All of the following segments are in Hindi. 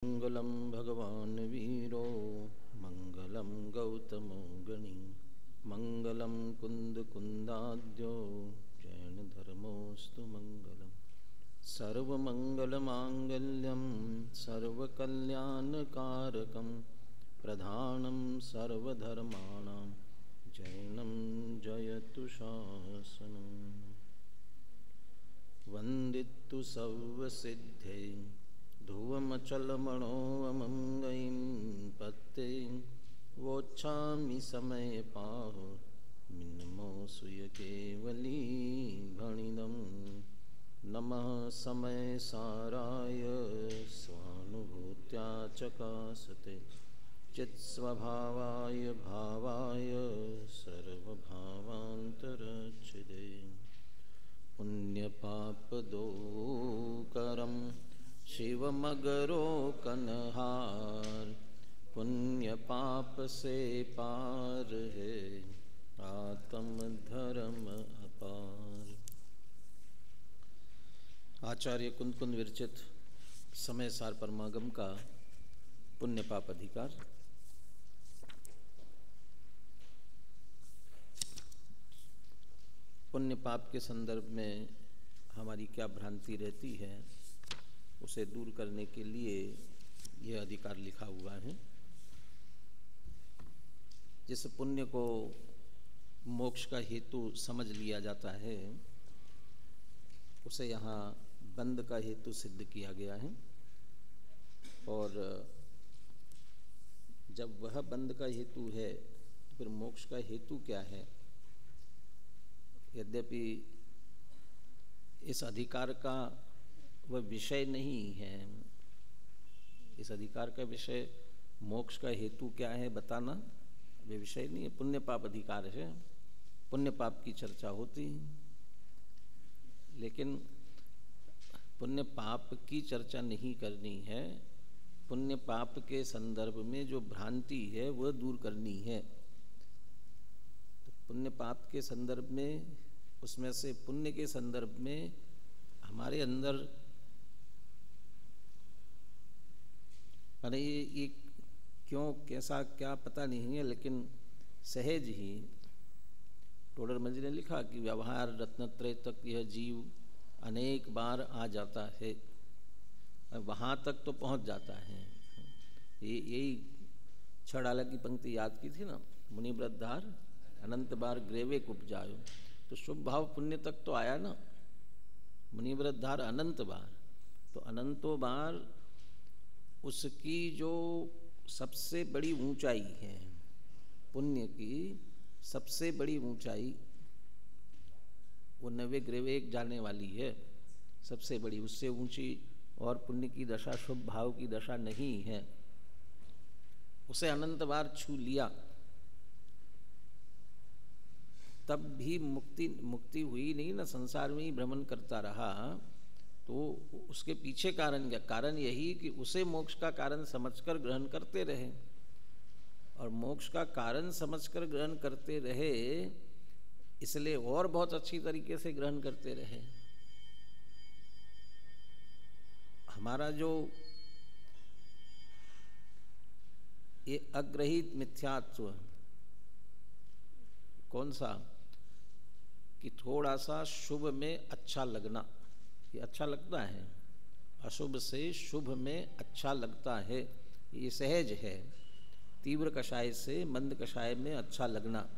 मंगलम भगवान वीरो मंगलम गौतमो गणी मंगलम कुंद कुंदाद्यो जैन धर्मोस्तु मंगलम सर्वमंगलमांगल्यम सर्वकल्याणकारकम प्रधानं सर्वधर्माणां जैनं जयतु शासनम् वंदितु सर्वसिद्धे ध्रुवमचलमणोऽमङ्गैं पत्ते वोच्छामि समयपाः मिन्मो सूयकेवली भणिदं नमः समयसाराय स्वानुभूत्या चकासते चित्स्वभावाय भावाय सर्वभावान्तरच्छिदे पुण्यपापदोकरं शिवमगरो कन्हार पुण्य पाप से पार है आत्म धर्म अपार। आचार्य कुंद कुंद विरचित समय सार परमागम का पुण्य पाप अधिकार। पुण्य पाप के संदर्भ में हमारी क्या भ्रांति रहती है, उसे दूर करने के लिए यह अधिकार लिखा हुआ है। जिस पुण्य को मोक्ष का हेतु समझ लिया जाता है, उसे यहाँ बंध का हेतु सिद्ध किया गया है। और जब वह बंध का हेतु है तो फिर मोक्ष का हेतु क्या है? यद्यपि इस अधिकार का वह विषय नहीं है, इस अधिकार का विषय मोक्ष का हेतु क्या है बताना वे विषय नहीं है। पुण्य पाप अधिकार है, पुण्य पाप की चर्चा होती है, लेकिन पुण्य पाप की चर्चा नहीं करनी है। पुण्य पाप के संदर्भ में जो भ्रांति है वह दूर करनी है। तो पुण्य पाप के संदर्भ में, उसमें से पुण्य के संदर्भ में हमारे अंदर अरे ये क्यों कैसा क्या पता नहीं है, लेकिन सहज ही टोडर मंजी ने लिखा कि व्यवहार रत्नत्रय तक यह जीव अनेक बार आ जाता है, वहाँ तक तो पहुँच जाता है। यही छड़ाला की पंक्ति याद की थी ना, मुनि व्रतधार अनंत बार ग्रेवे उपजायो। तो शुभ भाव पुण्य तक तो आया ना, मुनि व्रतधार अनंत बार, तो अनंतों बार उसकी जो सबसे बड़ी ऊंचाई है, पुण्य की सबसे बड़ी ऊंचाई वो 90 ग्रेवे एक जाने वाली है, सबसे बड़ी, उससे ऊंची और पुण्य की दशा, शुभ भाव की दशा नहीं है। उसे अनंत बार छू लिया तब भी मुक्ति हुई नहीं ना, संसार में ही भ्रमण करता रहा। तो उसके पीछे कारण क्या? कारण यही कि उसे मोक्ष का कारण समझकर ग्रहण करते रहे, और मोक्ष का कारण समझकर ग्रहण करते रहे, इसलिए और बहुत अच्छी तरीके से ग्रहण करते रहे। हमारा जो ये अग्रहित मिथ्यात्व कौन सा, कि थोड़ा सा शुभ में अच्छा लगना, ये अच्छा लगता है, अशुभ से शुभ में अच्छा लगता है, ये सहज है। तीव्र कषाय से मंद कषाय में अच्छा लगना,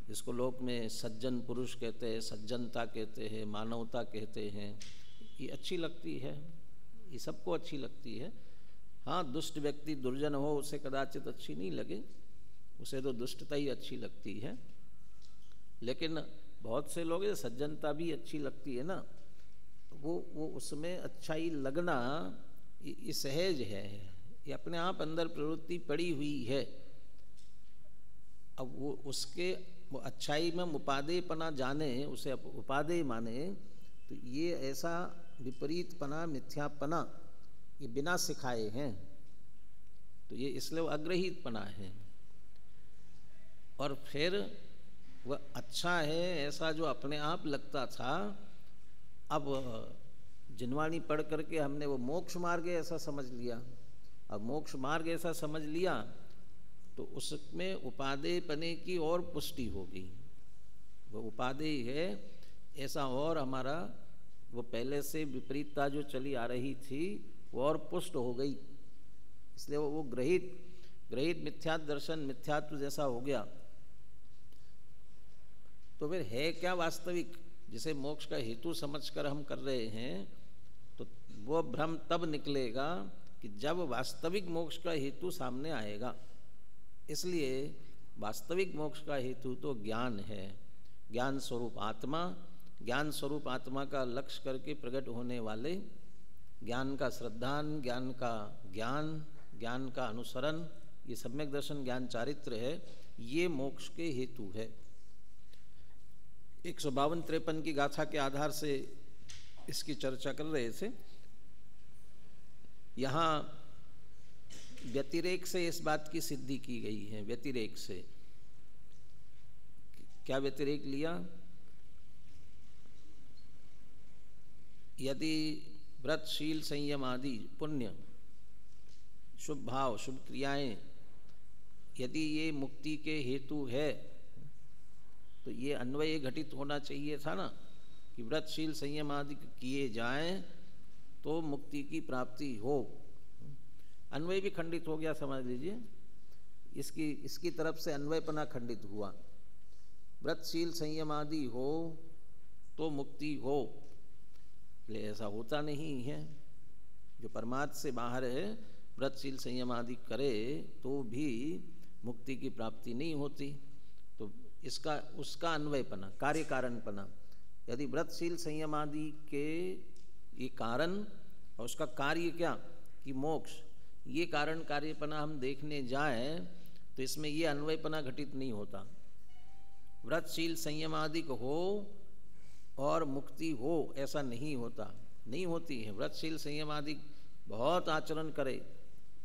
जिसको लोक में सज्जन पुरुष कहते हैं, सज्जनता कहते हैं, मानवता कहते हैं, ये अच्छी लगती है, ये सबको अच्छी लगती है। हाँ, दुष्ट व्यक्ति दुर्जन हो उसे कदाचित अच्छी नहीं लगे, उसे तो दुष्टता ही अच्छी लगती है। लेकिन बहुत से लोग सज्जनता भी अच्छी लगती है ना, वो उसमें अच्छाई लगना ये सहज है, ये अपने आप अंदर प्रवृत्ति पड़ी हुई है। अब वो उसके वो अच्छाई में उपादेयपना जाने, उसे उपादेय माने, तो ये ऐसा विपरीतपना, मिथ्यापना ये बिना सिखाए हैं, तो ये इसलिए वो अग्रहितपना है। और फिर वह अच्छा है ऐसा जो अपने आप लगता था, अब जिनवाणी पढ़ करके हमने वो मोक्ष मार्ग ऐसा समझ लिया। अब मोक्ष मार्ग ऐसा समझ लिया तो उसमें उपादेयपने की और पुष्टि होगी। वो उपादेय है ऐसा और हमारा वो पहले से विपरीतता जो चली आ रही थी वो और पुष्ट हो गई। इसलिए वो ग्रहित मिथ्या दर्शन मिथ्यात्व जैसा हो गया। तो फिर है क्या वास्तविक, जिसे मोक्ष का हेतु समझकर हम कर रहे हैं, तो वो भ्रम तब निकलेगा कि जब वास्तविक मोक्ष का हेतु सामने आएगा। इसलिए वास्तविक मोक्ष का हेतु तो ज्ञान है, ज्ञान स्वरूप आत्मा। ज्ञान स्वरूप आत्मा का लक्ष्य करके प्रकट होने वाले ज्ञान का श्रद्धान, ज्ञान का ज्ञान, ज्ञान का अनुसरण, ये सम्यक दर्शन ज्ञान चारित्र है, ये मोक्ष के हेतु है। 152-53 की गाथा के आधार से इसकी चर्चा कर रहे थे। यहाँ व्यतिरेक से इस बात की सिद्धि की गई है। व्यतिरेक से क्या व्यतिरेक लिया? यदि व्रत, शील, संयम आदि पुण्य, शुभ भाव, शुभ क्रियाएं यदि ये मुक्ति के हेतु है तो ये अन्वय घटित होना चाहिए था ना, कि व्रत, शील, संयम आदि किए जाएं तो मुक्ति की प्राप्ति हो। अन्वय भी खंडित हो गया, समझ लीजिए। इसकी तरफ से अन्वयपना खंडित हुआ। व्रत, शील, संयम आदि हो तो मुक्ति हो, इसलिए ऐसा होता नहीं है। जो परमार्थ से बाहर है, व्रत, शील, संयम आदि करे तो भी मुक्ति की प्राप्ति नहीं होती। तो उसका अन्वयपना, कार्य कारणपना, यदि व्रत, शील, संयम आदि के ये कारण और उसका कार्य क्या कि मोक्ष, ये कारण कार्यपना हम देखने जाएं तो इसमें ये अन्वयपना घटित नहीं होता। व्रत, शील, संयम आदि हो और मुक्ति हो, ऐसा नहीं होता, नहीं होती है। व्रत, शील, संयम आदि बहुत आचरण करे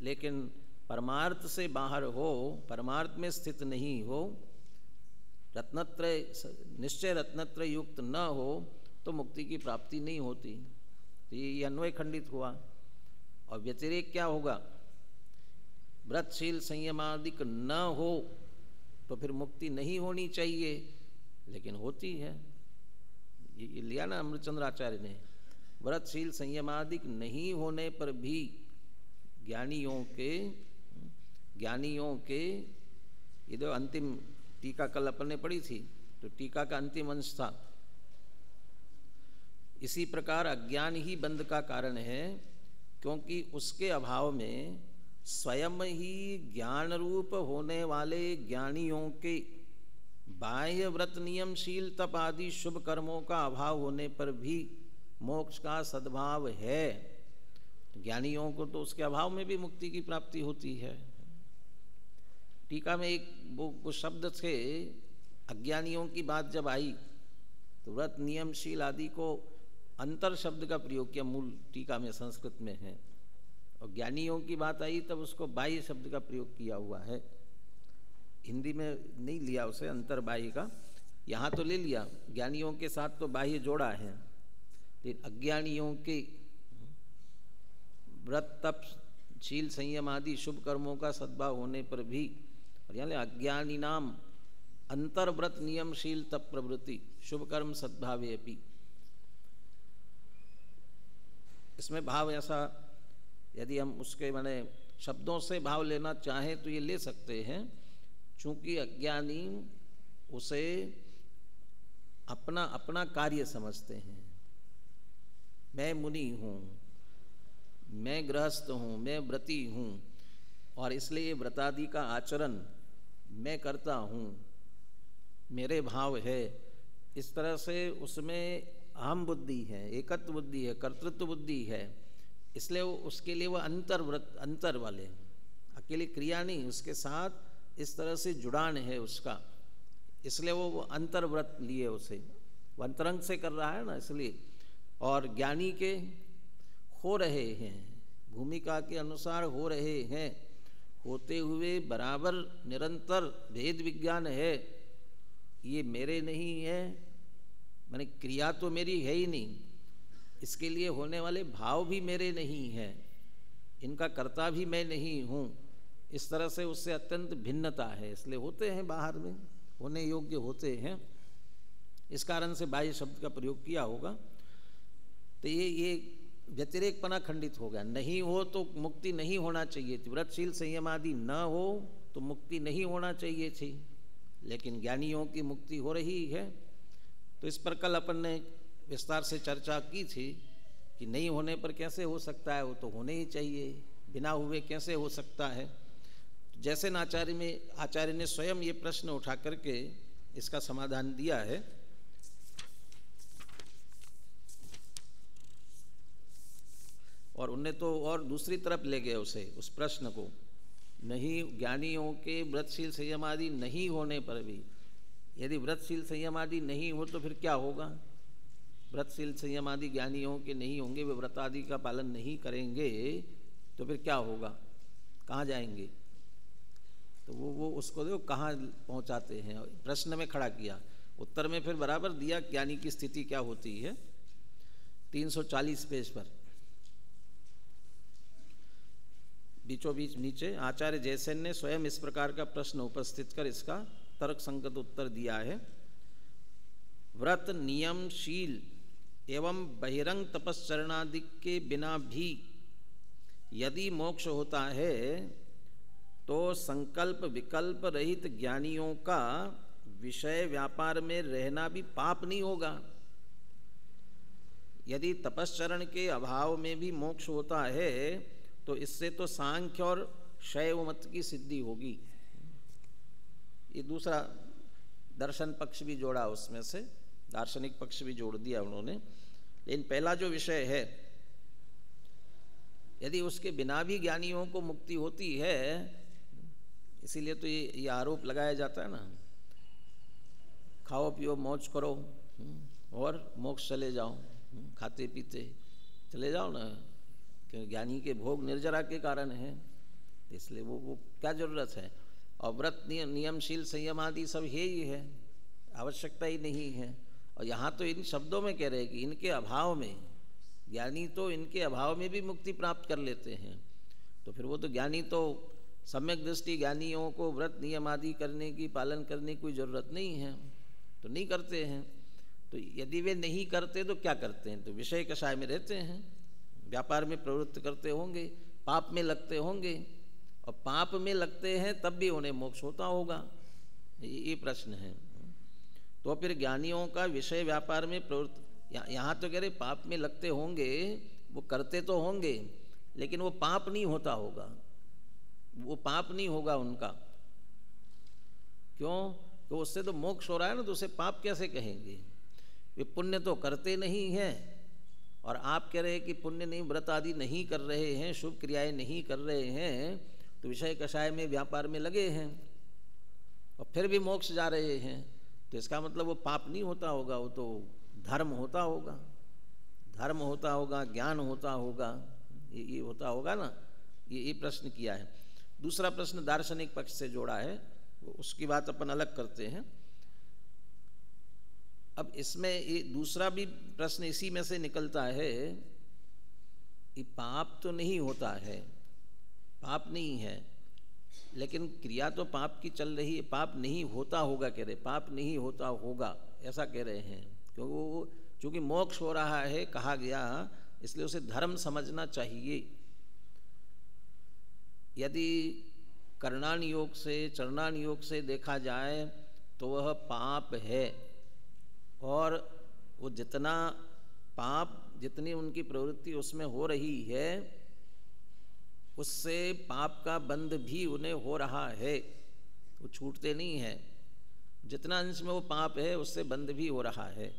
लेकिन परमार्थ से बाहर हो, परमार्थ में स्थित नहीं हो, रत्नत्रय निश्चय रत्नत्रय युक्त न हो तो मुक्ति की प्राप्ति नहीं होती। तो ये अन्वय खंडित हुआ। और व्यतिरेक क्या होगा? व्रत, शील, संयम आदि न हो तो फिर मुक्ति नहीं होनी चाहिए, लेकिन होती है। ये लिया ना अमृतचंद्र आचार्य ने। व्रत, शील, संयम आदि नहीं होने पर भी ज्ञानियों के ये जो अंतिम टीका कल अपन ने पढ़ी थी, तो टीका का अंतिम अंश था। इसी प्रकार अज्ञान ही बंध का कारण है, क्योंकि उसके अभाव में स्वयं ही ज्ञान रूप होने वाले ज्ञानियों के बाह्य व्रत, नियम, शील, तप आदि शुभ कर्मों का अभाव होने पर भी मोक्ष का सद्भाव है। ज्ञानियों को तो उसके अभाव में भी मुक्ति की प्राप्ति होती है। टीका में एक वो शब्द थे, अज्ञानियों की बात जब आई तो व्रत, नियम, शील आदि को अंतर शब्द का प्रयोग किया, मूल टीका में संस्कृत में है। और ज्ञानियों की बात आई तब उसको बाह्य शब्द का प्रयोग किया हुआ है। हिंदी में नहीं लिया उसे अंतर बाह्य का, यहाँ तो ले लिया। ज्ञानियों के साथ तो बाह्य जोड़ा है, लेकिन अज्ञानियों के व्रत, तप, शील, संयम आदि शुभ कर्मों का सद्भाव होने पर भी, और यहाँ अज्ञानी नाम अंतर व्रत, नियम, शील, तप प्रवृत्ति शुभ कर्म सद्भावे अपि। इसमें भाव ऐसा, यदि हम उसके माने शब्दों से भाव लेना चाहें तो ये ले सकते हैं। चूंकि अज्ञानी उसे अपना अपना कार्य समझते हैं। मैं मुनि हूँ, मैं गृहस्थ हूँ, मैं व्रती हूँ, और इसलिए व्रतादि का आचरण मैं करता हूँ, मेरे भाव है। इस तरह से उसमें अहम बुद्धि है, एकत्व बुद्धि है, कर्तृत्व बुद्धि है। इसलिए वो उसके लिए वो अंतर वाले, अकेली क्रिया नहीं, उसके साथ इस तरह से जुड़ान है उसका, इसलिए वो अंतर व्रत लिए उसे, वो अंतरंग से कर रहा है ना, इसलिए। और ज्ञानी के हो रहे हैं, भूमिका के अनुसार हो रहे हैं, होते हुए बराबर निरंतर भेद विज्ञान है। ये मेरे नहीं है, माने क्रिया तो मेरी है ही नहीं, इसके लिए होने वाले भाव भी मेरे नहीं हैं, इनका कर्ता भी मैं नहीं हूँ, इस तरह से उससे अत्यंत भिन्नता है, इसलिए होते हैं बाहर में, होने योग्य होते हैं, इस कारण से बाह्य शब्द का प्रयोग किया होगा। तो ये व्यतिरेकपना खंडित हो गया। नहीं हो तो मुक्ति नहीं होना चाहिए थी, व्रतशील संयम आदि न हो तो मुक्ति नहीं होना चाहिए थी, लेकिन ज्ञानियों की मुक्ति हो रही है। तो इस पर कल अपन ने विस्तार से चर्चा की थी कि नहीं होने पर कैसे हो सकता है, वो तो होने ही चाहिए, बिना हुए कैसे हो सकता है। जैसे न आचार्य ने स्वयं ये प्रश्न उठा करके इसका समाधान दिया है। और उनने तो और दूसरी तरफ ले गए उसे, उस प्रश्न को, नहीं ज्ञानियों के व्रतशील संयम आदि नहीं होने पर भी, यदि व्रतशील संयम आदि नहीं हो तो फिर क्या होगा? व्रतशील संयम आदि ज्ञानियों के नहीं होंगे, वे व्रत आदि का पालन नहीं करेंगे, तो फिर क्या होगा, कहाँ जाएंगे? तो वो उसको देखो कहाँ पहुँचाते हैं, प्रश्न में खड़ा किया, उत्तर में फिर बराबर दिया ज्ञानी की स्थिति क्या होती है। 340 पेज पर बीचों बीच नीचे आचार्य जयसेन ने स्वयं इस प्रकार का प्रश्न उपस्थित कर इसका तर्क संगत उत्तर दिया है। व्रत नियमशील एवं बहिरंग तपश्चरणादि के बिना भी यदि मोक्ष होता है तो संकल्प विकल्प रहित ज्ञानियों का विषय व्यापार में रहना भी पाप नहीं होगा। यदि तपश्चरण के अभाव में भी मोक्ष होता है तो इससे तो सांख्य और शैव मत की सिद्धि होगी। ये दूसरा दर्शन पक्ष भी जोड़ा, उसमें से दार्शनिक पक्ष भी जोड़ दिया उन्होंने। लेकिन पहला जो विषय है, यदि उसके बिना भी ज्ञानियों को मुक्ति होती है, इसीलिए तो ये आरोप लगाया जाता है ना, खाओ पियो मौज करो और मोक्ष चले जाओ, खाते पीते चले जाओ ना, क्योंकि ज्ञानी के भोग निर्जरा के कारण है, इसलिए वो क्या जरूरत है। और व्रत नियमशील संयम आदि सब है ही है, आवश्यकता ही नहीं है। और यहाँ तो इन शब्दों में कह रहे हैं कि इनके अभाव में, ज्ञानी तो इनके अभाव में भी मुक्ति प्राप्त कर लेते हैं, तो फिर वो तो ज्ञानी तो सम्यक दृष्टि ज्ञानियों को व्रत नियम आदि करने की, पालन करने की कोई ज़रूरत नहीं है, तो नहीं करते हैं। तो यदि वे नहीं करते तो क्या करते हैं? तो विषय कषाय में रहते हैं, व्यापार में प्रवृत्त करते होंगे, पाप में लगते होंगे, और पाप में लगते हैं तब भी उन्हें मोक्ष होता होगा, ये प्रश्न है। तो फिर ज्ञानियों का विषय व्यापार में प्रवृत्त, यहाँ तो कह रहे पाप में लगते होंगे, वो करते तो होंगे लेकिन वो पाप नहीं होता होगा, वो पाप नहीं होगा उनका। क्यों? तो उससे तो मोक्ष हो रहा है ना, तो उसे पाप कैसे कहेंगे? वे पुण्य तो करते नहीं हैं, और आप कह रहे हैं कि पुण्य नहीं, व्रत आदि नहीं कर रहे हैं, शुभ क्रियाएं नहीं कर रहे हैं, तो विषय कषाय में व्यापार में लगे हैं और फिर भी मोक्ष जा रहे हैं, तो इसका मतलब वो पाप नहीं होता होगा, वो तो धर्म होता होगा, धर्म होता होगा, ज्ञान होता होगा, ये होता होगा ना। ये प्रश्न किया है। दूसरा प्रश्न दार्शनिक पक्ष से जोड़ा है, उसकी बात अपन अलग करते हैं। अब इसमें ये दूसरा भी प्रश्न इसी में से निकलता है कि पाप तो नहीं होता है, पाप नहीं है, लेकिन क्रिया तो पाप की चल रही है, पाप नहीं होता होगा कह रहे, पाप नहीं होता होगा ऐसा कह रहे हैं, क्योंकि वो चूँकि मोक्ष हो रहा है कहा गया, इसलिए उसे धर्म समझना चाहिए। यदि कर्णान योग से, चरणान योग से देखा जाए तो वह पाप है, और वो जितना पाप, जितनी उनकी प्रवृत्ति उसमें हो रही है, उससे पाप का बंध भी उन्हें हो रहा है, वो छूटते नहीं हैं। जितना अंश में वो पाप है उससे बंध भी हो रहा है।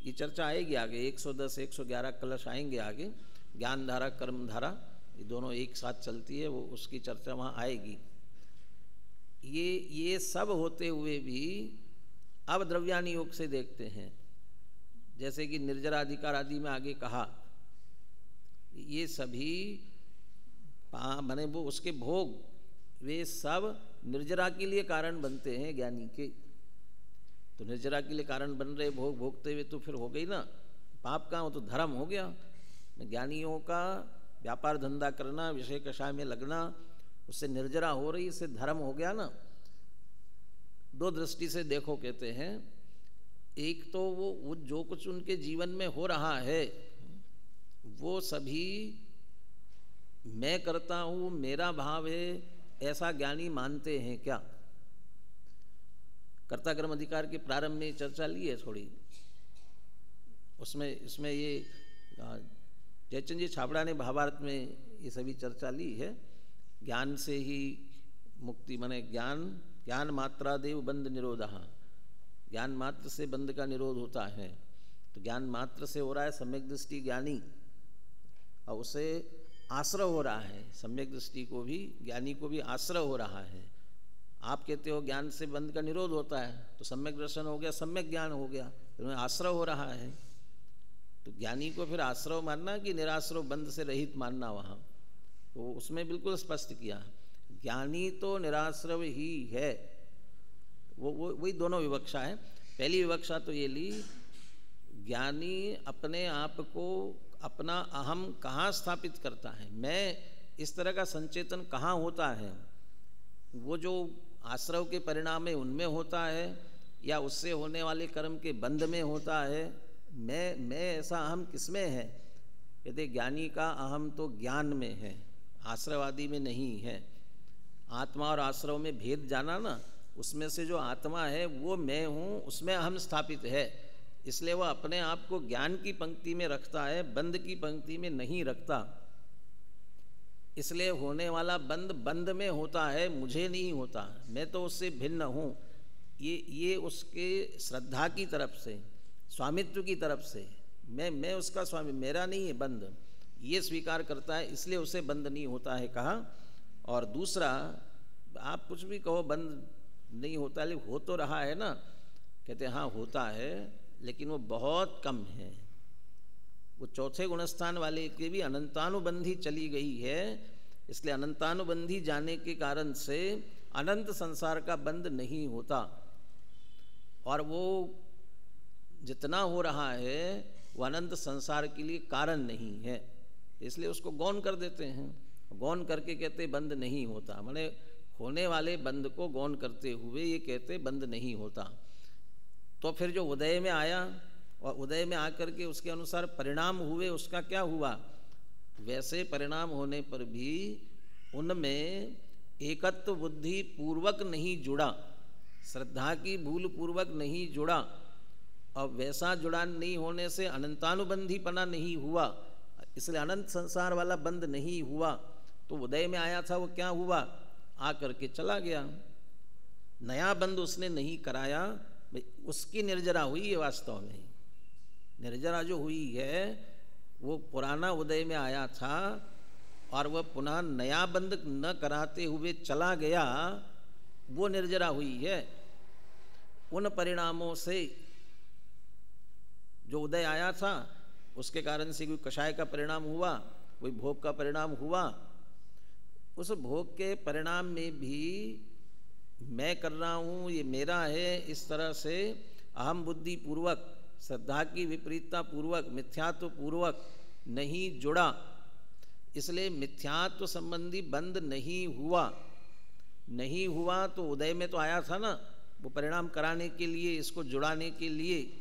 ये चर्चा आएगी आगे, 110 111 कलश आएंगे आगे, ज्ञान धारा कर्म धारा ये दोनों एक साथ चलती है, वो उसकी चर्चा वहाँ आएगी। ये सब होते हुए भी अब द्रव्यानि योग से देखते हैं, जैसे कि निर्जराधिकार आदि में आगे कहा, ये सभी बने वो उसके भोग, वे सब निर्जरा के लिए कारण बनते हैं ज्ञानी के। तो निर्जरा के लिए कारण बन रहे भोग भोगते हुए तो फिर हो गई ना पाप का, वो तो धर्म हो गया। ज्ञानियों का व्यापार धंधा करना, विषय कषाय में लगना, उससे निर्जरा हो रही, इससे धर्म हो गया ना। दो दृष्टि से देखो कहते हैं, एक तो वो जो कुछ उनके जीवन में हो रहा है वो सभी मैं करता हूँ, मेरा भाव है, ऐसा ज्ञानी मानते हैं क्या? कर्ता कर्म अधिकार के प्रारंभ में चर्चा ली है थोड़ी, इसमें ये जयचंद जी छाबड़ा ने भावार्थ में ये सभी चर्चा ली है। ज्ञान से ही मुक्ति, माने ज्ञान मात्रादेव बंध निरोधः, ज्ञान मात्र से बंध का निरोध होता है। तो ज्ञान मात्र से हो रहा है सम्यक दृष्टि ज्ञानी, और उसे आश्रय हो रहा है, सम्यक दृष्टि को भी, ज्ञानी को भी आश्रय हो रहा है। आप कहते हो ज्ञान से बंध का निरोध होता है, तो सम्यक दर्शन हो गया, सम्यक ज्ञान हो गया, तो उन्हें आश्रय हो रहा है। तो ज्ञानी को फिर आश्रय मानना कि निराश्रय बंध से रहित मानना, वहाँ तो उसमें बिल्कुल स्पष्ट किया, ज्ञानी तो निराश्रय ही है। वही दोनों विवक्षा है। पहली विवक्षा तो ये ली, ज्ञानी अपने आप को, अपना अहम कहाँ स्थापित करता है, मैं इस तरह का संचेतन कहाँ होता है, वो जो आश्रय के परिणाम में उनमें होता है या उससे होने वाले कर्म के बंध में होता है, मैं ऐसा अहम किसमें है? कहते ज्ञानी का अहम तो ज्ञान में है, आश्रयवादी में नहीं है। आत्मा और आश्रय में भेद जाना ना, उसमें से जो आत्मा है वो मैं हूँ, उसमें अहम स्थापित है, इसलिए वह अपने आप को ज्ञान की पंक्ति में रखता है, बंध की पंक्ति में नहीं रखता। इसलिए होने वाला बंध में होता है, मुझे नहीं होता, मैं तो उससे भिन्न हूँ। ये उसके श्रद्धा की तरफ से, स्वामित्व की तरफ से, मैं उसका स्वामी, मेरा नहीं है बंध, ये स्वीकार करता है, इसलिए उसे बंध नहीं होता है कहा। और दूसरा, आप कुछ भी कहो बंध नहीं होता, लेकिन हो तो रहा है ना। कहते हाँ होता है, लेकिन वो बहुत कम है। वो चौथे गुणस्थान वाले की भी अनंतानुबंधी चली गई है, इसलिए अनंतानुबंधी जाने के कारण से अनंत संसार का बंध नहीं होता। और वो जितना हो रहा है वो अनंत संसार के लिए कारण नहीं है, इसलिए उसको गौण कर देते हैं। गौण करके कहते बंध नहीं होता, माने होने वाले बंध को गौण करते हुए ये कहते बंध नहीं होता। तो फिर जो उदय में आया और उदय में आकर के उसके अनुसार परिणाम हुए, उसका क्या हुआ? वैसे परिणाम होने पर भी उनमें एकत्व बुद्धि पूर्वक नहीं जुड़ा, श्रद्धा की भूल पूर्वक नहीं जुड़ा, और वैसा जुड़ान नहीं होने से अनंतानुबंधीपना नहीं हुआ, इसलिए अनंत संसार वाला बंध नहीं हुआ। तो उदय में आया था वो क्या हुआ? आकर के चला गया, नया बंध उसने नहीं कराया, उसकी निर्जरा हुई है। वास्तव में निर्जरा जो हुई है वो पुराना उदय में आया था और वह पुनः नया बंध न कराते हुए चला गया, वो निर्जरा हुई है। उन परिणामों से जो उदय आया था उसके कारण से कोई कषाय का परिणाम हुआ, कोई भोग का परिणाम हुआ, उस भोग के परिणाम में भी मैं कर रहा हूँ, ये मेरा है, इस तरह से अहम बुद्धि पूर्वक, श्रद्धा की विपरीतता पूर्वक, मिथ्यात्व पूर्वक नहीं जुड़ा, इसलिए मिथ्यात्व संबंधी बंध नहीं हुआ। तो उदय में तो आया था ना, वो परिणाम कराने के लिए, इसको जुड़ाने के लिए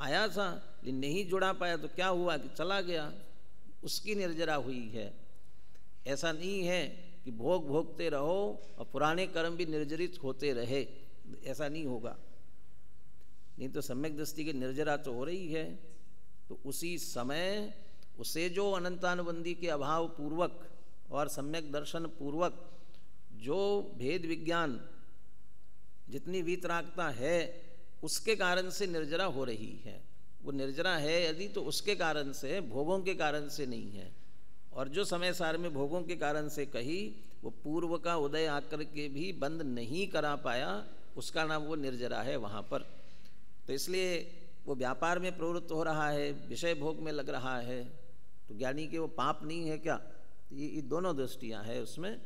आया था, लेकिन नहीं जुड़ा पाया तो क्या हुआ कि चला गया, उसकी निर्जरा हुई है। ऐसा नहीं है कि भोग भोगते रहो और पुराने कर्म भी निर्जरित होते रहे, ऐसा नहीं होगा। नहीं तो सम्यक दृष्टि की निर्जरा तो हो रही है। तो उसी समय उसे जो अनंतानुबंधी के अभाव पूर्वक और सम्यक दर्शन पूर्वक जो भेद विज्ञान, जितनी वीतरागता है, उसके कारण से निर्जरा हो रही है। वो निर्जरा है यदि तो उसके कारण से, भोगों के कारण से नहीं है। और जो समय सार में भोगों के कारण से कही, वो पूर्व का उदय आकर के भी बंद नहीं करा पाया, उसका नाम वो निर्जरा है वहाँ पर। तो इसलिए वो व्यापार में प्रवृत्त हो रहा है, विषय भोग में लग रहा है, तो ज्ञानी के वो पाप नहीं है क्या? तो ये दोनों दृष्टियाँ हैं उसमें।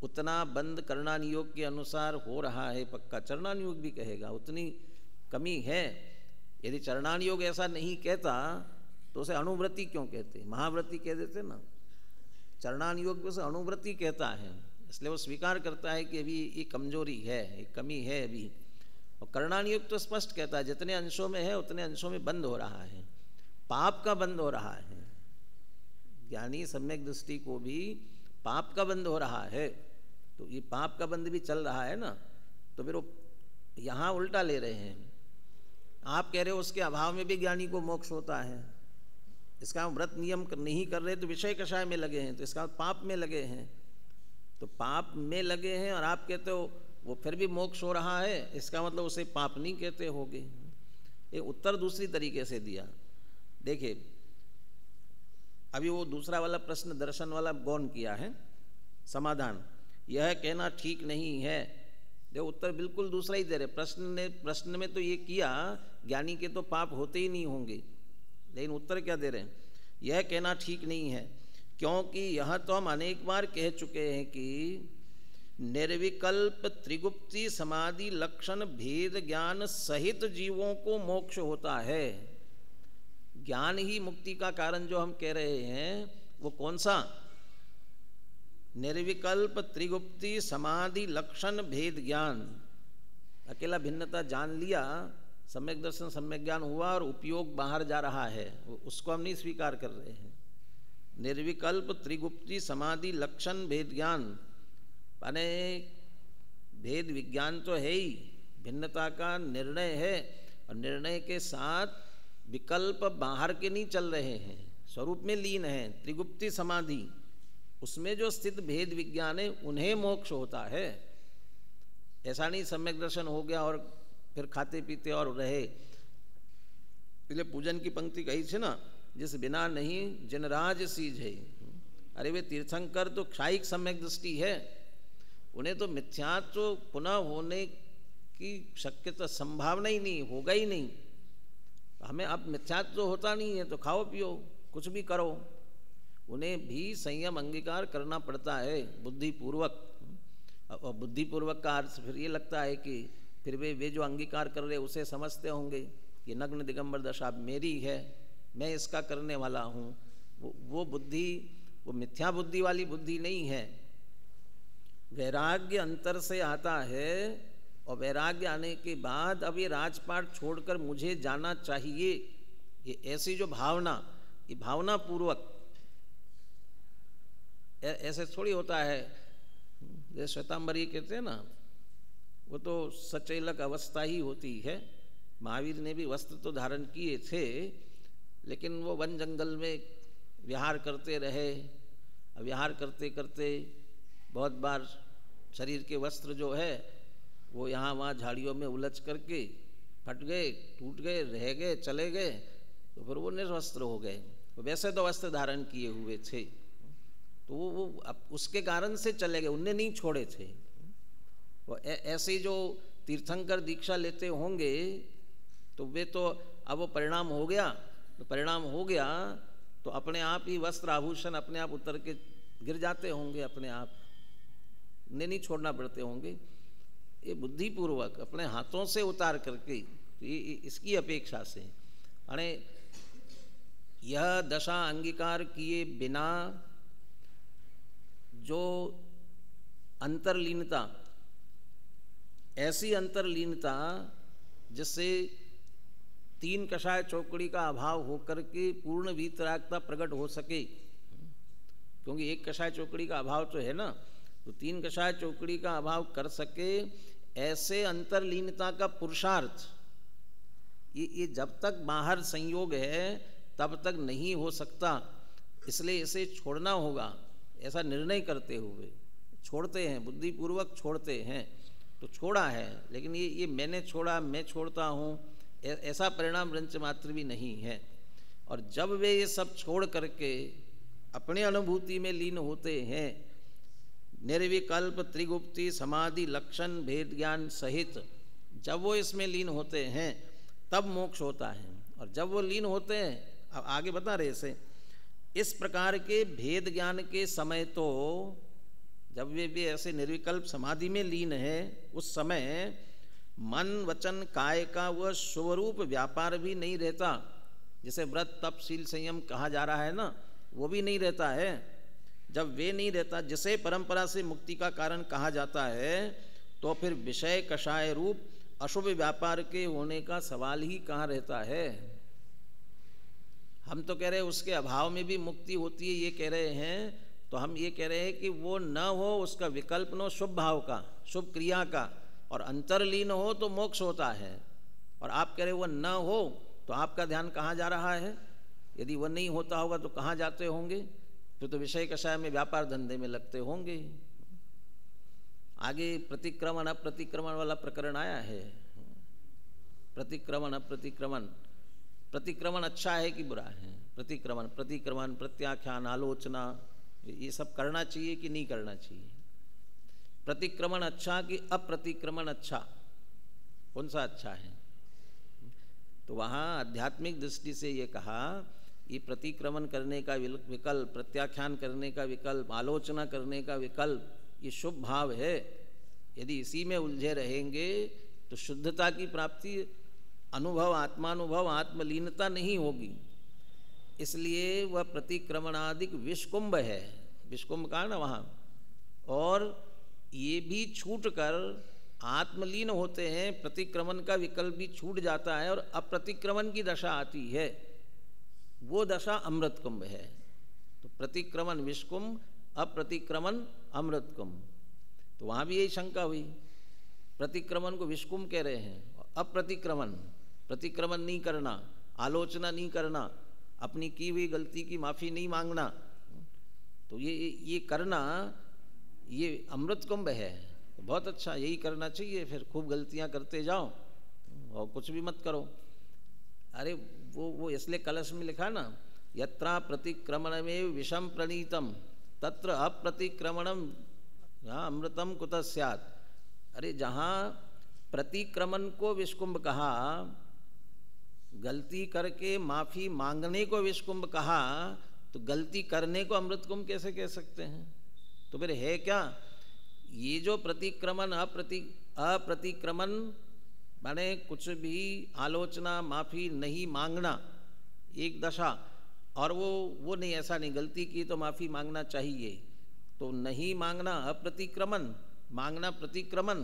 उतना बंद करणानुयोग के अनुसार हो रहा है पक्का, चरणानुयोग भी कहेगा उतनी कमी है। यदि चरणानुयोग ऐसा नहीं कहता तो उसे अनुव्रति क्यों कहते? महाव्रति कह देते ना। चरणान योग से अनुव्रति कहता है, इसलिए वो स्वीकार करता है कि अभी ये कमजोरी है, ये कमी है अभी। और करणान योग तो स्पष्ट कहता है जितने अंशों में है उतने अंशों में बंद हो रहा है, पाप का बंद हो रहा है। ज्ञानी सम्यक दृष्टि को भी पाप का बंद हो रहा है, तो ये पाप का बंद भी चल रहा है ना। तो फिर वो यहाँ उल्टा ले रहे हैं। आप कह रहे हो उसके अभाव में भी ज्ञानी को मोक्ष होता है, इसका हम व्रत नियम नहीं कर रहे तो विषय कषाय में लगे हैं, तो इसका पाप में लगे हैं। तो पाप में लगे हैं और आप कहते हो वो फिर भी मोक्ष हो रहा है, इसका मतलब उसे पाप नहीं कहते होगे। ये उत्तर दूसरी तरीके से दिया। देखिए अभी वो दूसरा वाला प्रश्न दर्शन वाला गौण किया है, समाधान यह कहना ठीक नहीं है। देखो उत्तर बिल्कुल दूसरा ही दे रहे। प्रश्न में तो ये किया ज्ञानी के तो पाप होते ही नहीं होंगे, लेकिन उत्तर क्या दे रहे हैं? यह कहना ठीक नहीं है, क्योंकि यह तो हम अनेक बार कह चुके हैं कि निर्विकल्प त्रिगुप्ती समाधि लक्षण भेद ज्ञान सहित जीवों को मोक्ष होता है। ज्ञान ही मुक्ति का कारण जो हम कह रहे हैं वो कौन सा? निर्विकल्प त्रिगुप्ती समाधि लक्षण भेद ज्ञान। अकेला भिन्नता जान लिया, सम्यक दर्शन सम्यक ज्ञान हुआ और उपयोग बाहर जा रहा है, उसको हम नहीं स्वीकार कर रहे हैं। निर्विकल्प त्रिगुप्ती समाधि लक्षण भेद ज्ञान माने भेद विज्ञान तो है ही, भिन्नता का निर्णय है, और निर्णय के साथ विकल्प बाहर के नहीं चल रहे हैं, स्वरूप में लीन है। त्रिगुप्ती समाधि उसमें जो स्थित भेद विज्ञान है उन्हें मोक्ष होता है। ऐसा नहीं सम्यक दर्शन हो गया और फिर खाते पीते और रहे। इसलिए पूजन की पंक्ति कही थी ना, जिस बिना नहीं जनराज सीज है। अरे वे तीर्थंकर तो क्षायिक सम्यक दृष्टि है, उन्हें तो मिथ्यात्व पुनः होने की शक्यता संभावना ही नहीं, होगा ही नहीं। हमें अब मिथ्यात्व होता नहीं है तो खाओ पियो कुछ भी करो, उन्हें भी संयम अंगीकार करना पड़ता है बुद्धिपूर्वक। और बुद्धिपूर्वक का अर्थ फिर ये लगता है कि फिर वे जो अंगीकार कर रहे उसे समझते होंगे कि नग्न दिगंबर दशा मेरी है, मैं इसका करने वाला हूँ। वो बुद्धि वो मिथ्या बुद्धि वाली बुद्धि नहीं है। वैराग्य अंतर से आता है, और वैराग्य आने के बाद अब ये राजपाट छोड़कर मुझे जाना चाहिए, ये ऐसी जो भावना, ये भावना पूर्वक, ऐसे थोड़ी होता है। जैसे श्वेतांबरी कहते हैं ना, वो तो सचेलक अवस्था ही होती है। महावीर ने भी वस्त्र तो धारण किए थे, लेकिन वो वन जंगल में विहार करते रहे। विहार करते करते बहुत बार शरीर के वस्त्र जो है वो यहाँ वहाँ झाड़ियों में उलझ करके फट गए, टूट गए, रह गए, चले गए, तो फिर वो निर्वस्त्र हो गए। वैसे तो वस्त्र धारण किए हुए थे, तो वो अब उसके कारण से चले गए, उनने नहीं छोड़े थे। वो ऐसे जो तीर्थंकर दीक्षा लेते होंगे तो वे तो अब वो परिणाम हो गया, तो परिणाम हो गया तो अपने आप ही वस्त्र आभूषण अपने आप उतर के गिर जाते होंगे, अपने आप ने नहीं छोड़ना पड़ते होंगे। ये बुद्धिपूर्वक अपने हाथों से उतार करके इसकी अपेक्षा से, यानी यह दशा अंगीकार किए बिना जो अंतर्लीनता, ऐसी अंतर्लीनता जिससे तीन कषाय चौकड़ी का अभाव होकर के पूर्ण वीतरागता प्रकट हो सके, क्योंकि एक कषाय चौकड़ी का अभाव तो है ना, तो तीन कषाय चौकड़ी का अभाव कर सके, ऐसे अंतर्लीनता का पुरुषार्थ ये जब तक बाहर संयोग है तब तक नहीं हो सकता। इसलिए इसे छोड़ना होगा, ऐसा निर्णय करते हुए छोड़ते हैं, बुद्धिपूर्वक छोड़ते हैं। तो छोड़ा है, लेकिन ये मैंने छोड़ा, मैं छोड़ता हूँ, ऐसा परिणाम रंच मात्र भी नहीं है। और जब वे ये सब छोड़ करके अपने अनुभूति में लीन होते हैं, निर्विकल्प त्रिगुप्ती समाधि लक्षण भेद ज्ञान सहित जब वो इसमें लीन होते हैं तब मोक्ष होता है। और जब वो लीन होते हैं, अब आगे बता रहे से, इस प्रकार के भेद ज्ञान के समय तो जब वे भी ऐसे निर्विकल्प समाधि में लीन है, उस समय मन वचन काय का वह स्वरूप व्यापार भी नहीं रहता। जिसे व्रत तप शील संयम कहा जा रहा है ना, वो भी नहीं रहता है। जब वे नहीं रहता, जिसे परंपरा से मुक्ति का कारण कहा जाता है, तो फिर विषय कषाय रूप अशुभ व्यापार के होने का सवाल ही कहाँ रहता है। हम तो कह रहे हैं उसके अभाव में भी मुक्ति होती है, ये कह रहे हैं। तो हम ये कह रहे हैं कि वो न हो, उसका विकल्प न हो शुभ भाव का, शुभ क्रिया का, और अंतर्लीन हो तो मोक्ष होता है। और आप कह रहे वो न हो, तो आपका ध्यान कहाँ जा रहा है? यदि वह नहीं होता होगा तो कहाँ जाते होंगे? फिर तो विषय कषाय में व्यापार धंधे में लगते होंगे। आगे प्रतिक्रमण अप्रतिक्रमण वाला प्रकरण आया है। प्रतिक्रमण अप्रतिक्रमण, प्रतिक्रमण अच्छा है कि बुरा है? प्रतिक्रमण, प्रतिक्रमण, प्रत्याख्यान, आलोचना, ये सब करना चाहिए कि नहीं करना चाहिए? प्रतिक्रमण अच्छा कि अप्रतिक्रमण अच्छा? कौन सा अच्छा है? तो वहाँ आध्यात्मिक दृष्टि से ये कहा, ये प्रतिक्रमण करने का विकल्प, प्रत्याख्यान करने का विकल्प, आलोचना करने का विकल्प, ये शुभ भाव है। यदि इसी में उलझे रहेंगे तो शुद्धता की प्राप्ति, अनुभव, आत्मानुभव, आत्मलीनता नहीं होगी। इसलिए वह प्रतिक्रमणादिक विषकुंभ है, विषकुंभ का ना वहाँ। और ये भी छूट कर आत्मलीन होते हैं, प्रतिक्रमण का विकल्प भी छूट जाता है और अप्रतिक्रमण की दशा आती है, वो दशा अमृत कुंभ है। तो प्रतिक्रमण विषकुंभ, अप्रतिक्रमण अमृत कुंभ। तो वहाँ भी यही शंका हुई, प्रतिक्रमण को विषकुंभ कह रहे हैं, अप्रतिक्रमण, प्रतिक्रमण नहीं करना, आलोचना नहीं करना, अपनी की हुई गलती की माफ़ी नहीं मांगना, तो ये करना, ये अमृत कुंभ है। तो बहुत अच्छा, यही करना चाहिए। फिर खूब गलतियाँ करते जाओ और कुछ भी मत करो। अरे वो इसलिए कलश में लिखा ना, यत्रा प्रतिक्रमण में विषम प्रणीतम तत्र अप्रतिक्रमणम अमृतम कुतः स्यात्। अरे जहाँ प्रतिक्रमण को विषकुंभ कहा, गलती करके माफ़ी मांगने को विषकुंभ कहा, तो गलती करने को अमृत कुंभ कैसे कह सकते हैं? तो फिर है क्या? ये जो प्रतिक्रमण अप्रतिक्रमण माने कुछ भी आलोचना, माफ़ी नहीं मांगना एक दशा, और वो नहीं, ऐसा नहीं, गलती की तो माफ़ी मांगना चाहिए। तो नहीं मांगना अप्रतिक्रमण, मांगना प्रतिक्रमण।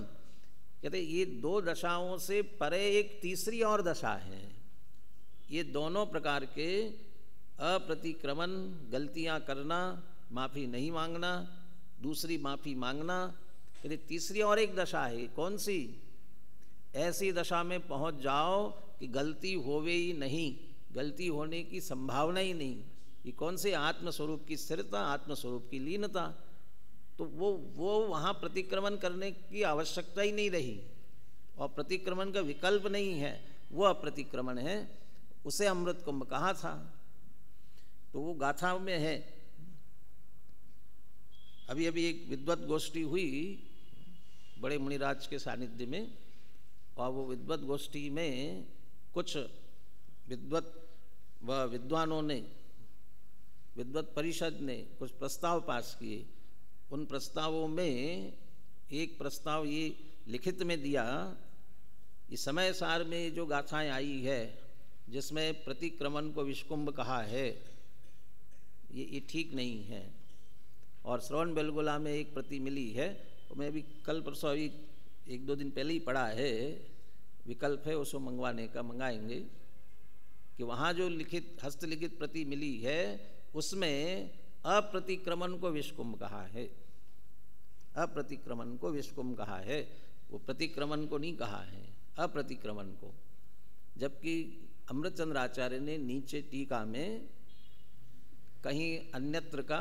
कहते ये दो दशाओं से परे एक तीसरी और दशा है। ये दोनों प्रकार के अप्रतिक्रमण, गलतियां करना, माफ़ी नहीं मांगना, दूसरी माफ़ी मांगना, कहते तीसरी और एक दशा है। कौन सी? ऐसी दशा में पहुंच जाओ कि गलती होवे ही नहीं, गलती होने की संभावना ही नहीं। ये कौन से? आत्मस्वरूप की स्थिरता, आत्मस्वरूप की लीनता। तो वो वहाँ प्रतिक्रमण करने की आवश्यकता ही नहीं रही, और प्रतिक्रमण का विकल्प नहीं है, वो अप्रतिक्रमण है। उसे अमृत कुंभ कहा था। तो वो गाथा में है। अभी अभी एक विद्वत गोष्ठी हुई बड़े मुनिराज के सानिध्य में, और वो विद्वत गोष्ठी में कुछ विद्वानों ने, विद्वत परिषद ने कुछ प्रस्ताव पास किए। उन प्रस्तावों में एक प्रस्ताव ये लिखित में दिया, ये समय सार में जो गाथाएं आई है जिसमें प्रतिक्रमण को विषकुंभ कहा है, ये ठीक नहीं है। और श्रवण बेलगोला में एक प्रति मिली है, तो मैं अभी कल परसों, अभी एक दो दिन पहले ही पढ़ा है, विकल्प है उसको मंगवाने का, मंगाएंगे, कि वहाँ जो लिखित हस्तलिखित प्रति मिली है उसमें अप्रतिक्रमण को विषकुंभ कहा है, अप्रतिक्रमण को विषकुंभ कहा है, वो प्रतिक्रमण को नहीं कहा है, अप्रतिक्रमण को। जबकि अमृतचंद्र आचार्य ने नीचे टीका में कहीं अन्यत्र का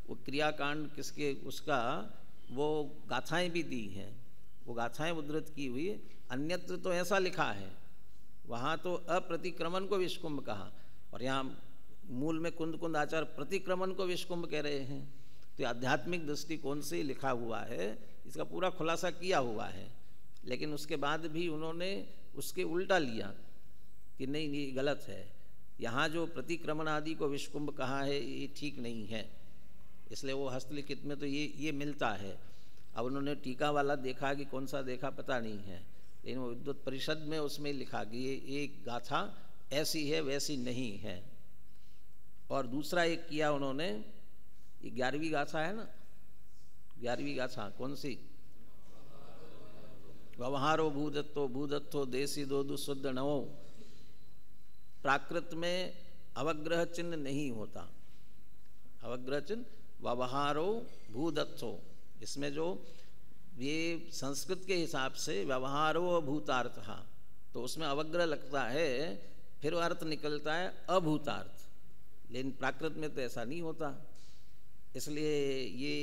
वो क्रियाकांड किसके, उसका वो गाथाएं भी दी हैं, वो गाथाएं उद्धृत की हुई, अन्यत्र तो ऐसा लिखा है, वहाँ तो अप्रतिक्रमण को विषकुंभ कहा, और यहाँ मूल में कुंद कुंद आचार्य प्रतिक्रमण को विषकुंभ कह रहे हैं। तो आध्यात्मिक दृष्टिकोण से लिखा हुआ है, इसका पूरा खुलासा किया हुआ है, लेकिन उसके बाद भी उन्होंने उसके उल्टा लिया कि नहीं, ये गलत है, यहाँ जो प्रतिक्रमण आदि को विषकुंभ कहा है ये ठीक नहीं है। इसलिए वो हस्तलिखित में तो ये मिलता है। अब उन्होंने टीका वाला देखा कि कौन सा देखा पता नहीं है, लेकिन वो विद्वत परिषद में उसमें लिखा कि ये एक गाथा ऐसी है वैसी नहीं है। और दूसरा एक किया उन्होंने, ये 11वीं गाथा है ना, 11वीं गाथा कौन सी? व्यवहारो भूदत्तो भूदत्तो देसी दो दुशुद्ध नवो। प्राकृत में अवग्रह चिन्ह नहीं होता, अवग्रह चिन्ह व्यवहारो भूदत्तो, इसमें जो ये संस्कृत के हिसाब से व्यवहारो भूतार्थ, तो उसमें अवग्रह लगता है, फिर अर्थ निकलता है अभूतार्थ। लेकिन प्राकृत में तो ऐसा नहीं होता, इसलिए ये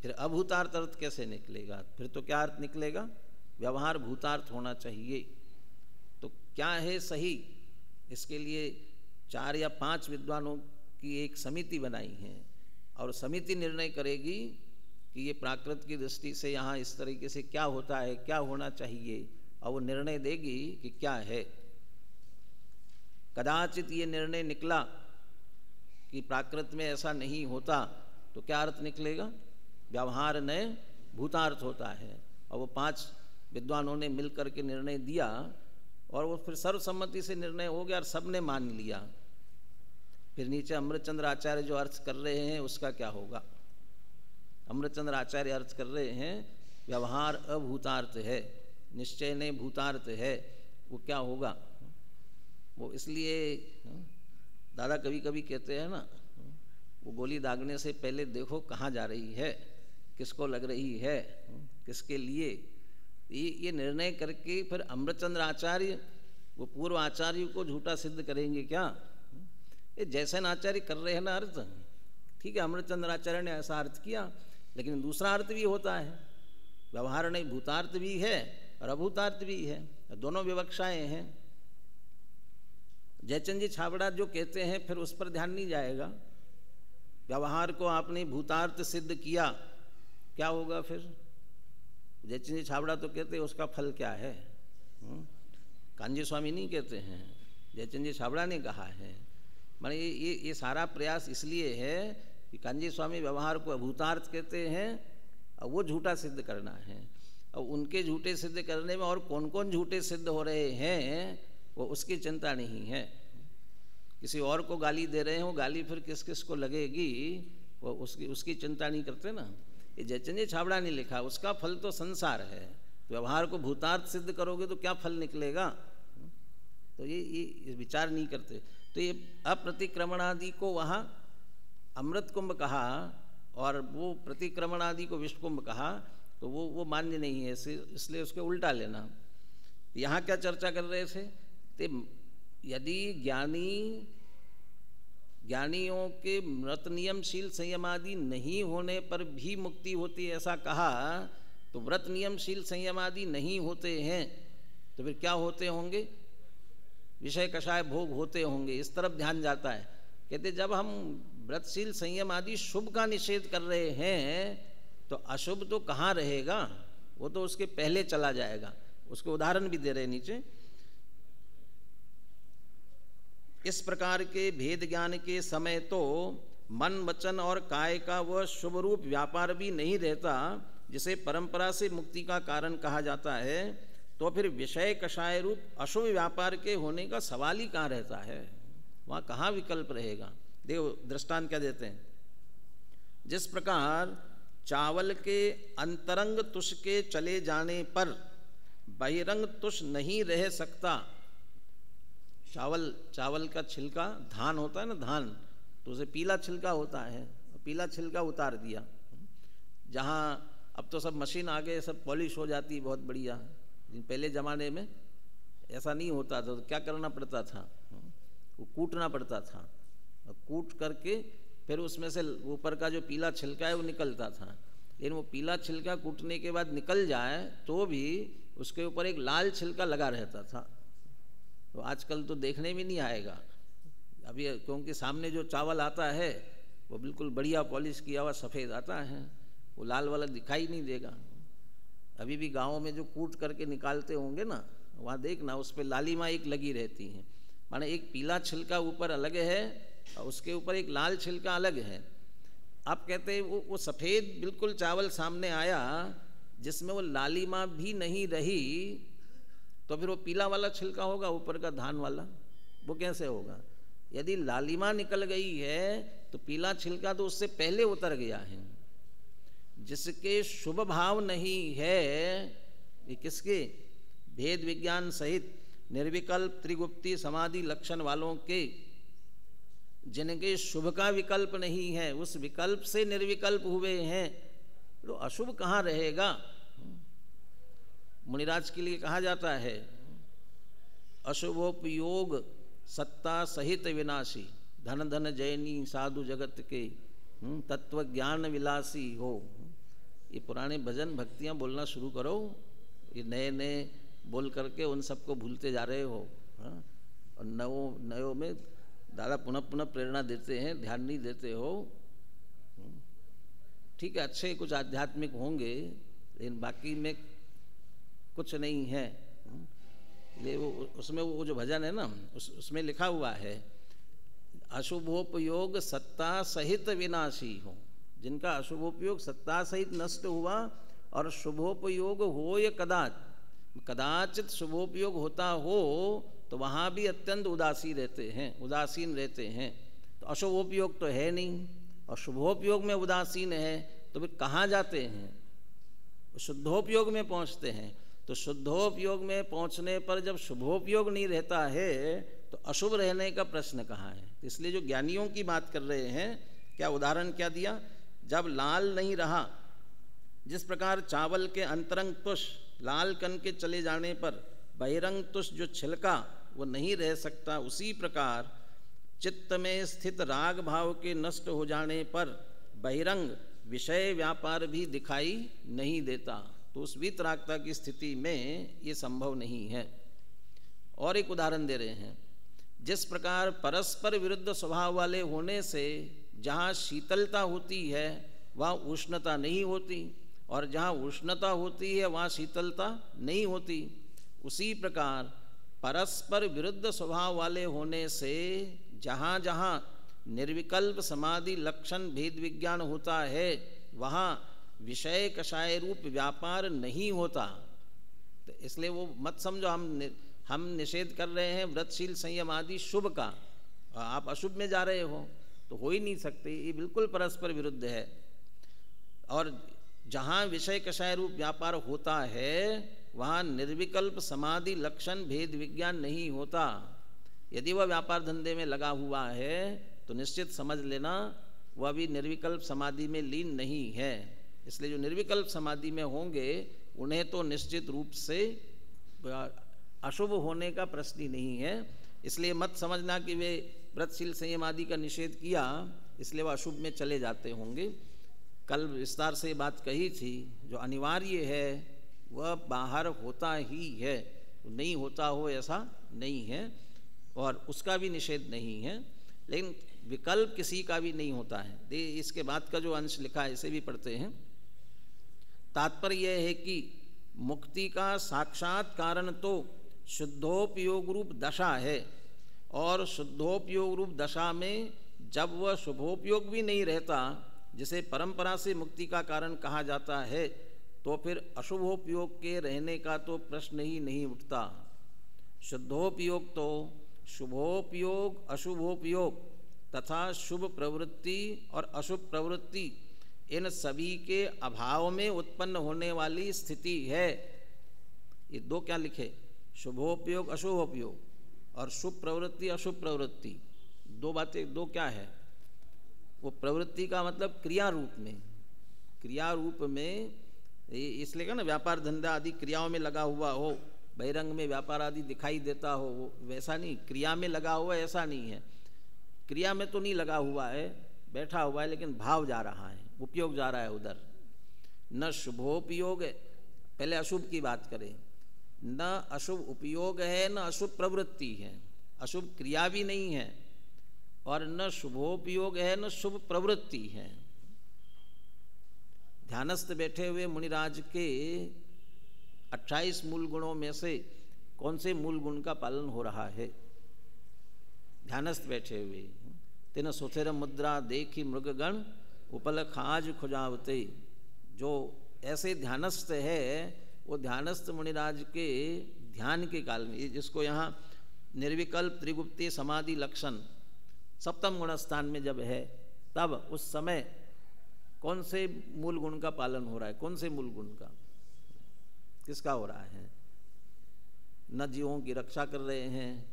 फिर अभूतार्थ अर्थ कैसे निकलेगा? फिर तो क्या अर्थ निकलेगा? व्यवहार भूतार्थ होना चाहिए। तो क्या है सही? इसके लिए 4 या 5 विद्वानों की एक समिति बनाई है, और समिति निर्णय करेगी कि ये प्राकृत की दृष्टि से यहाँ इस तरीके से क्या होता है, क्या होना चाहिए, और वो निर्णय देगी कि क्या है। कदाचित ये निर्णय निकला कि प्राकृत में ऐसा नहीं होता, तो क्या अर्थ निकलेगा? व्यवहार न भूतार्थ होता है। और वो 5 विद्वानों ने मिलकर के निर्णय दिया, और वो फिर सर्वसम्मति से निर्णय हो गया और सबने मान लिया। फिर नीचे अमृतचंद्र आचार्य जो अर्थ कर रहे हैं उसका क्या होगा? अमृतचंद्र आचार्य अर्थ कर रहे हैं व्यवहार अभूतार्थ है, निश्चय ने भूतार्थ है, वो क्या होगा? वो इसलिए दादा कभी कभी कहते हैं ना, वो गोली दागने से पहले देखो कहाँ जा रही है, किसको लग रही है, किसके लिए। ये निर्णय करके फिर अमृतचंद्र आचार्य वो पूर्व आचार्य को झूठा सिद्ध करेंगे क्या? ये जैसन आचार्य कर रहे हैं ना अर्थ, ठीक है, अमृतचंद्र आचार्य ने ऐसा अर्थ किया, लेकिन दूसरा अर्थ भी होता है। व्यवहार नहीं भूतार्थ भी है और अभूतार्थ भी है, दोनों विवक्षाएं हैं। जयचंद जी छाबड़ा जो कहते हैं फिर उस पर ध्यान नहीं जाएगा। व्यवहार को आपने भूतार्थ सिद्ध किया, क्या होगा फिर? जयचंद जी छाबड़ा तो कहते हैं उसका फल क्या है। कांजी स्वामी नहीं कहते हैं, जयचंद जी छाबड़ा ने कहा है। माने ये सारा प्रयास इसलिए है कि कांजी स्वामी व्यवहार को अभूतार्थ कहते हैं और वो झूठा सिद्ध करना है। और उनके झूठे सिद्ध करने में और कौन कौन झूठे सिद्ध हो रहे हैं वो उसकी चिंता नहीं है। किसी और को गाली दे रहे हैं, वो गाली फिर किस किस को लगेगी वो उसकी चिंता नहीं करते ना। ये जयचंद जी छाबड़ा ने लिखा, उसका फल तो संसार है। व्यवहार को भूतार्थ सिद्ध करोगे तो क्या फल निकलेगा? तो ये विचार नहीं करते। तो ये अप्रतिक्रमणादि को वहाँ अमृत कुंभ कहा और वो प्रतिक्रमणादि को विष्णु कुंभ कहा, तो वो मान्य नहीं है, इसलिए उसके उल्टा लेना। यहाँ क्या चर्चा कर रहे थे? तो यदि ज्ञानियों के व्रत नियमशील संयमादि नहीं होने पर भी मुक्ति होती है ऐसा कहा, तो व्रत नियमशील संयमादि नहीं होते हैं तो फिर क्या होते होंगे? विषय कषाय भोग होते होंगे। इस तरफ ध्यान जाता है। कहते जब हम व्रतशील संयम आदि शुभ का निषेध कर रहे हैं तो अशुभ तो कहाँ रहेगा, वो तो उसके पहले चला जाएगा। उसके उदाहरण भी दे रहे नीचे। इस प्रकार के भेद ज्ञान के समय तो मन वचन और काय का वह शुभ रूप व्यापार भी नहीं रहता जिसे परंपरा से मुक्ति का कारण कहा जाता है, तो फिर विषय कषाय रूप अशुभ व्यापार के होने का सवाल ही कहाँ रहता है? वहाँ कहाँ विकल्प रहेगा? देखो दृष्टांत क्या देते हैं। जिस प्रकार चावल के अंतरंग तुष के चले जाने पर बहिरंग तुष नहीं रह सकता। चावल का छिलका धान होता है ना, धान तो उसे पीला छिलका होता है, पीला छिलका उतार दिया। जहाँ अब तो सब मशीन आ गए, सब पॉलिश हो जाती बहुत बढ़िया। पहले ज़माने में ऐसा नहीं होता था, तो क्या करना पड़ता था? वो कूटना पड़ता था, कूट करके फिर उसमें से ऊपर का जो पीला छिलका है वो निकलता था। लेकिन वो पीला छिलका कूटने के बाद निकल जाए तो भी उसके ऊपर एक लाल छिलका लगा रहता था। तो आजकल तो देखने में नहीं आएगा अभी, क्योंकि सामने जो चावल आता है वो बिल्कुल बढ़िया पॉलिश किया हुआ सफ़ेद आता है, वो लाल वाला दिखाई नहीं देगा। अभी भी गाँव में जो कूट करके निकालते होंगे ना, वहाँ देखना उस पर लालिमा एक लगी रहती है। माने एक पीला छिलका ऊपर अलग है और उसके ऊपर एक लाल छिलका अलग है। आप कहते हैं वो सफ़ेद बिल्कुल चावल सामने आया जिसमें वो लालिमा भी नहीं रही, तो फिर वो पीला वाला छिलका होगा ऊपर का धान वाला, वो कैसे होगा? यदि लालिमा निकल गई है तो पीला छिलका तो उससे पहले उतर गया है। जिसके शुभ भाव नहीं है, ये किसके? भेद विज्ञान सहित निर्विकल्प त्रिगुप्ती समाधि लक्षण वालों के, जिनके शुभ का विकल्प नहीं है, उस विकल्प से निर्विकल्प हुए हैं, तो अशुभ कहाँ रहेगा? मुनिराज के लिए कहा जाता है अशुभोपयोग सत्ता सहित विनाशी, धन धन जैनी साधु जगत के तत्व ज्ञान विलासी हो। ये पुराने भजन भक्तियाँ बोलना शुरू करो, ये नए नए बोल करके उन सबको भूलते जा रहे हो। और नयो में दादा पुनः पुनः प्रेरणा देते हैं, ध्यान नहीं देते हो। ठीक है, अच्छे कुछ आध्यात्मिक होंगे, लेकिन बाकी में कुछ नहीं है। ये वो उसमें वो जो भजन है ना, उसमें लिखा हुआ है अशुभोपयोग सत्ता सहित विनाशी हो। जिनका अशुभोपयोग सत्ता सहित नष्ट हुआ और शुभोपयोग हो या कदाचित शुभोपयोग होता हो तो वहाँ भी अत्यंत उदासीन रहते हैं। तो अशुभोपयोग तो है नहीं और शुभोपयोग में उदासीन है, तो फिर कहाँ जाते हैं? शुद्धोपयोग में पहुँचते हैं। तो शुद्धोपयोग में पहुँचने पर जब शुभोपयोग नहीं रहता है तो अशुभ रहने का प्रश्न कहाँ है? इसलिए जो ज्ञानियों की बात कर रहे हैं, क्या उदाहरण क्या दिया? जब लाल नहीं रहा, जिस प्रकार चावल के अंतरंग तुष लाल कण के चले जाने पर बहिरंग तुष जो छिलका वो नहीं रह सकता, उसी प्रकार चित्त में स्थित राग भाव के नष्ट हो जाने पर बहिरंग विषय व्यापार भी दिखाई नहीं देता। तो उस वितरागता की स्थिति में ये संभव नहीं है। और एक उदाहरण दे रहे हैं, जिस प्रकार परस्पर विरुद्ध स्वभाव वाले होने से जहाँ शीतलता होती है वहाँ उष्णता नहीं होती, और जहाँ उष्णता होती है वहाँ शीतलता नहीं होती, उसी प्रकार परस्पर विरुद्ध स्वभाव वाले होने से जहाँ जहाँ निर्विकल्प समाधि लक्षण भेद विज्ञान होता है वहाँ विषय कषाय रूप व्यापार नहीं होता। तो इसलिए वो मत समझो हम निषेध कर रहे हैं व्रतशील संयम आदि शुभ का, आप अशुभ में जा रहे हो ही नहीं सकते। ये बिल्कुल परस्पर विरुद्ध है। और जहाँ विषय कषाय रूप व्यापार होता है वहाँ निर्विकल्प समाधि लक्षण भेद विज्ञान नहीं होता। यदि वह व्यापार धंधे में लगा हुआ है तो निश्चित समझ लेना वह भी निर्विकल्प समाधि में लीन नहीं है। इसलिए जो निर्विकल्प समाधि में होंगे उन्हें तो निश्चित रूप से अशुभ होने का प्रश्न ही नहीं है। इसलिए मत समझना कि वे व्रतशील संयम आदि का निषेध किया इसलिए वह अशुभ में चले जाते होंगे। कल विस्तार से बात कही थी, जो अनिवार्य है वह बाहर होता ही है, नहीं होता हो ऐसा नहीं है, और उसका भी निषेध नहीं है, लेकिन विकल्प किसी का भी नहीं होता है। इसके बाद का जो अंश लिखा है इसे भी पढ़ते हैं। तात्पर्य यह है कि मुक्ति का साक्षात कारण तो शुद्धोपयोग रूप दशा है, और शुद्धोपयोग रूप दशा में जब वह शुभोपयोग भी नहीं रहता, जिसे परंपरा से मुक्ति का कारण कहा जाता है, तो फिर अशुभोपयोग के रहने का तो प्रश्न ही नहीं उठता। शुद्धोपयोग तो शुभोपयोग, अशुभोपयोग तथा शुभ प्रवृत्ति और अशुभ प्रवृत्ति इन सभी के अभाव में उत्पन्न होने वाली स्थिति है। ये दो क्या लिखे, शुभोपयोग अशुभोपयोग और शुभ प्रवृत्ति अशुभ प्रवृत्ति, दो बातें, दो क्या है? वो प्रवृत्ति का मतलब क्रिया रूप में इसलिए का ना व्यापार धंधा आदि क्रियाओं में लगा हुआ हो, बहिरंग में व्यापार आदि दिखाई देता हो, वो वैसा नहीं, क्रिया में लगा हुआ ऐसा नहीं है। क्रिया में तो नहीं लगा हुआ है, बैठा हुआ है, लेकिन भाव जा रहा है, उपयोग जा रहा है उधर। न शुभोपयोग है, पहले अशुभ की बात करें, न अशुभ उपयोग है न अशुभ प्रवृत्ति है, अशुभ क्रिया भी नहीं है, और न शुभोपयोग है न शुभ प्रवृत्ति है। ध्यानस्थ बैठे हुए मुनिराज के 28 मूल गुणों में से कौन से मूल गुण का पालन हो रहा है? ध्यानस्थ बैठे हुए, तेन सुथिर मुद्रा देखी मृगगण उपल खाज खुजावते। जो ऐसे ध्यानस्थ है वो ध्यानस्थ मुनिराज के ध्यान के काल में, जिसको यहाँ निर्विकल्प त्रिगुप्ती समाधि लक्षण सप्तम गुण स्थान में जब है, तब उस समय कौन से मूल गुण का पालन हो रहा है? कौन से मूल गुण का, किसका हो रहा है? न जीवों की रक्षा कर रहे हैं,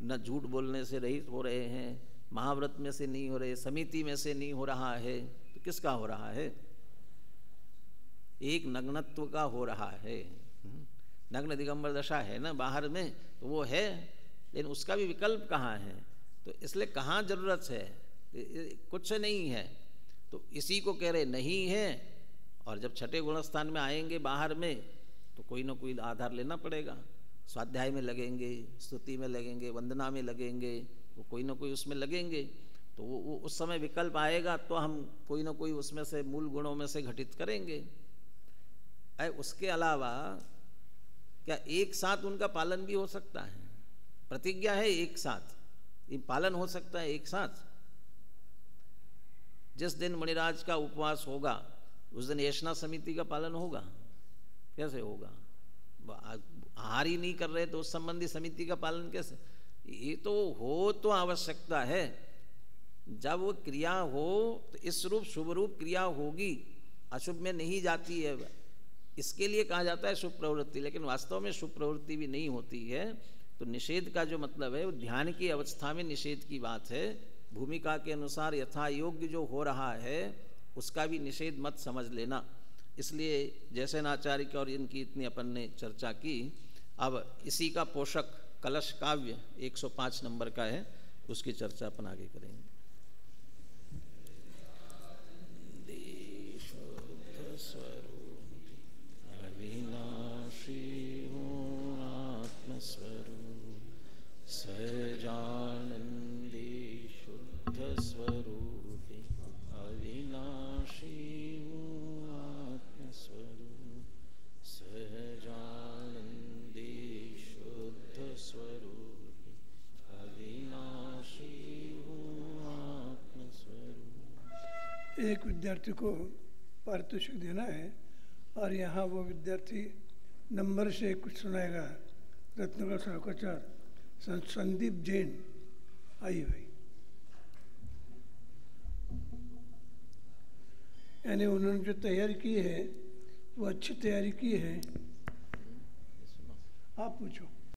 न झूठ बोलने से रहित हो रहे हैं, महाव्रत में से नहीं हो रहे, समिति में से नहीं हो रहा है, तो किसका हो रहा है? एक नग्नत्व का हो रहा है। नग्न दिगंबर दशा है ना बाहर में, तो वो है, लेकिन उसका भी विकल्प कहाँ है? तो इसलिए कहाँ जरूरत है? कुछ नहीं है, तो इसी को कह रहे नहीं है। और जब छठे गुणस्थान में आएंगे बाहर में, तो कोई ना कोई आधार लेना पड़ेगा। स्वाध्याय में लगेंगे, स्तुति में लगेंगे, वंदना में लगेंगे, वो कोई ना कोई उसमें लगेंगे। तो वो उस समय विकल्प आएगा तो हम कोई ना कोई उसमें से मूल गुणों में से घटित करेंगे। उसके अलावा क्या एक साथ उनका पालन भी हो सकता है? प्रतिज्ञा है एक साथ, ये पालन हो सकता है एक साथ? जिस दिन मुनिराज का उपवास होगा उस दिन येषणा समिति का पालन होगा? कैसे होगा? आहार ही नहीं कर रहे तो उस संबंधी समिति का पालन कैसे? ये तो हो तो आवश्यकता है, जब वो क्रिया हो तो इस रूप शुभ रूप क्रिया होगी, अशुभ में नहीं जाती है, इसके लिए कहा जाता है शुभ प्रवृत्ति। लेकिन वास्तव में शुभ प्रवृत्ति भी नहीं होती है। तो निषेध का जो मतलब है वो ध्यान की अवस्था में निषेध की बात है। भूमिका के अनुसार यथा योग्य जो हो रहा है उसका भी निषेध मत समझ लेना। इसलिए जैसे नाचार्य की और इनकी इतनी अपन ने चर्चा की, अब इसी का पोषक कलश काव्य 105 नंबर का है, उसकी चर्चा अपन आगे करेंगे। अविनाशी आत्मस्वरूप सहजानंदी शुद्ध स्वरूपी, अविनाशी आत्मस्वरूप सहजानंदी शुद्ध स्वरूपी, अविनाशी आत्मस्वरूप। एक विद्यार्थी को पारितोषिक देना है और यहाँ वो विद्यार्थी नंबर से कुछ सुनाएगा। रत्नगर श्लोकाचार्य संदीप जैन, आइए भाई। यानी उन्होंने जो तैयारी की है वो अच्छी तैयारी की है। आप पूछो।